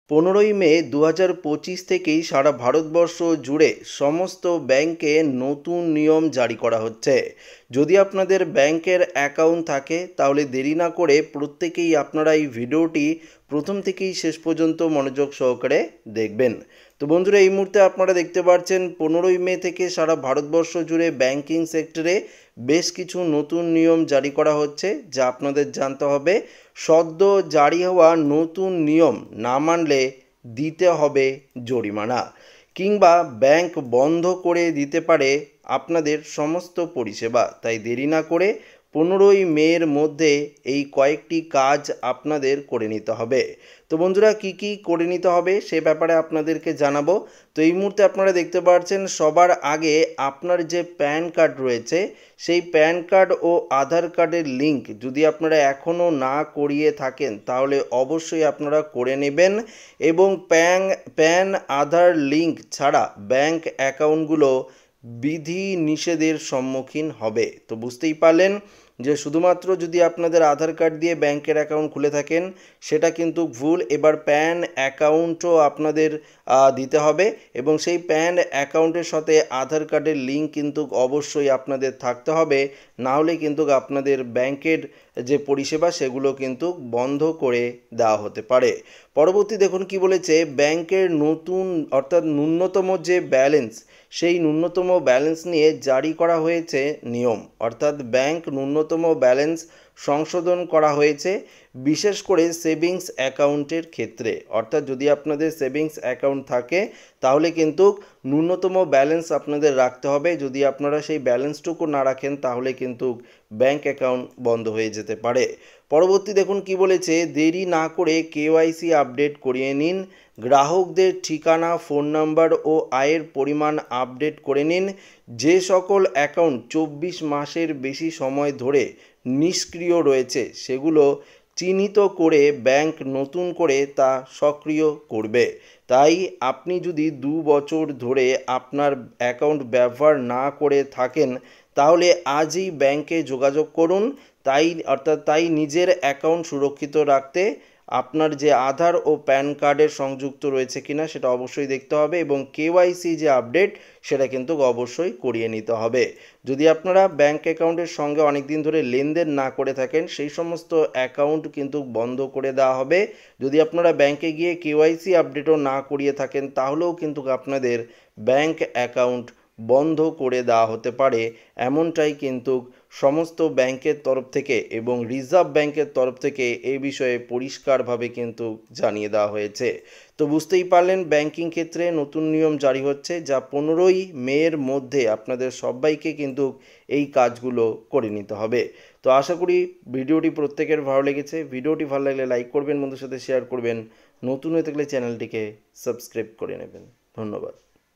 15ই মে 2025 থেকেই সারা ভারতবর্ষ জুড়ে সমস্ত ব্যাংকে নতুন নিয়ম জারি করা হচ্ছে। যদি আপনাদের ব্যাংকের অ্যাকাউন্ট থাকে তাহলে দেরি না করে প্রত্যেকেই আপনারা এই ভিডিওটি প্রথম থেকেই শেষ পর্যন্ত মনোযোগ সহকারে দেখবেন। তো বন্ধুরা, এই মুহূর্তে আপনারা দেখতে পাচ্ছেন 15ই মে থেকে সারা ভারতবর্ষ জুড়ে ব্যাংকিং সেক্টরে বেশ কিছু নতুন নিয়ম জারি করা হচ্ছে, যা আপনাদের জানতে হবে। সদ্য জারি হওয়া নতুন নিয়ম না মানলে দিতে হবে জরিমানা, কিংবা ব্যাংক বন্ধ করে দিতে পারে আপনাদের সমস্ত পরিষেবা। তাই দেরি না করে 15ই মের মধ্যে এই কয়েকটি কাজ আপনাদের করে নিতে হবে। তো বন্ধুরা, কি কি করে নিতে হবে সে ব্যাপারে আপনাদেরকে জানাবো। তো এই মুহূর্তে আপনারা দেখতে পাচ্ছেন সবার আগে আপনার যে প্যান কার্ড রয়েছে সেই প্যান কার্ড ও আধার কার্ডের লিঙ্ক যদি আপনারা এখনও না করিয়ে থাকেন তাহলে অবশ্যই আপনারা করে নেবেন। এবং প্যান আধার লিঙ্ক ছাড়া ব্যাংক অ্যাকাউন্টগুলো বিধি নিষেধের সম্মুখীন হবে। তো বুঝতেই পারলেন যে শুধুমাত্র যদি আপনাদের আধার কার্ড দিয়ে ব্যাংকের অ্যাকাউন্ট খুলে থাকেন সেটা কিন্তু ভুল। এবার প্যান অ্যাকাউন্টও আপনাদের দিতে হবে এবং সেই প্যান অ্যাকাউন্টের সাথে আধার কার্ডের লিঙ্ক কিন্তু অবশ্যই আপনাদের থাকতে হবে, না হলে কিন্তু আপনাদের ব্যাংকের যে পরিষেবা সেগুলো কিন্তু বন্ধ করে দেওয়া হতে পারে। পরবর্তী দেখুন কি বলেছে, ব্যাংকের নতুন অর্থাৎ ন্যূনতম যে ব্যালেন্স সেই ন্যূনতম ব্যালেন্স নিয়ে জারি করা হয়েছে নিয়ম। অর্থাৎ ব্যাংক ন্যূনতম ব্যালেন্স সংশোধন করা হয়েছে, বিশেষ করে সেভিংস অ্যাকাউন্টের ক্ষেত্রে। অর্থাৎ যদি আপনাদের সেভিংস অ্যাকাউন্ট থাকে তাহলে কিন্তু ন্যূনতম ব্যালেন্স আপনাদের রাখতে হবে। যদি আপনারা সেই ব্যালেন্সটুকু না রাখেন তাহলে কিন্তু ব্যাংক অ্যাকাউন্ট বন্ধ হয়ে যেতে পারে। পরবর্তী দেখুন কি বলেছে, দেরি না করে কেওয়াইসি আপডেট করিয়ে নিন। গ্রাহকদের ঠিকানা, ফোন নাম্বার ও আয়ের পরিমাণ আপডেট করে নিন। যে সকল অ্যাকাউন্ট 24 মাসের বেশি সময় ধরে নিষ্ক্রিয় রয়েছে সেগুলো চিহ্নিত করে ব্যাংক নতুন করে তা সক্রিয় করবে। তাই আপনি যদি 2 বছর ধরে আপনার অ্যাকাউন্ট ব্যবহার না করে থাকেন তাহলে আজই ব্যাংকে যোগাযোগ করুন। তাই নিজের অ্যাকাউন্ট সুরক্ষিত রাখতে আপনার যে আধার ও প্যান কার্ডের সংযুক্ত রয়েছে কিনা সেটা অবশ্যই দেখতে হবে এবং কেওয়াইসি যে আপডেট সেটা কিন্তু অবশ্যই করিয়ে নিতে হবে। যদি আপনারা ব্যাংক অ্যাকাউন্টের সঙ্গে অনেক দিন ধরে লেনদেন না করে থাকেন সেই সমস্ত অ্যাকাউন্ট কিন্তু বন্ধ করে দেওয়া হবে। যদি আপনারা ব্যাংকে গিয়ে কেওয়াইসি আপডেটও না করিয়ে থাকেন তাহলেও কিন্তু আপনাদের ব্যাংক অ্যাকাউন্ট বন্ধ করে দেওয়া হতে পারে। এমনটাই কিন্তু সমস্ত ব্যাংকের তরফ থেকে এবং রিজার্ভ ব্যাংকের তরফ থেকে এই বিষয়ে পরিষ্কারভাবে কিন্তু জানিয়ে দেওয়া হয়েছে। তো বুঝতেই পারলেন ব্যাংকিং ক্ষেত্রে নতুন নিয়ম জারি হচ্ছে, যা 15ই মের মধ্যে আপনাদের সবাইকে কিন্তু এই কাজগুলো করে নিতে হবে। তো আশা করি ভিডিওটি প্রত্যেকের ভালো লেগেছে। ভিডিওটি ভালো লাগলে লাইক করবেন, বন্ধুর সাথে শেয়ার করবেন, নতুন হয়ে থাকলে চ্যানেলটিকে সাবস্ক্রাইব করে নেবেন। ধন্যবাদ।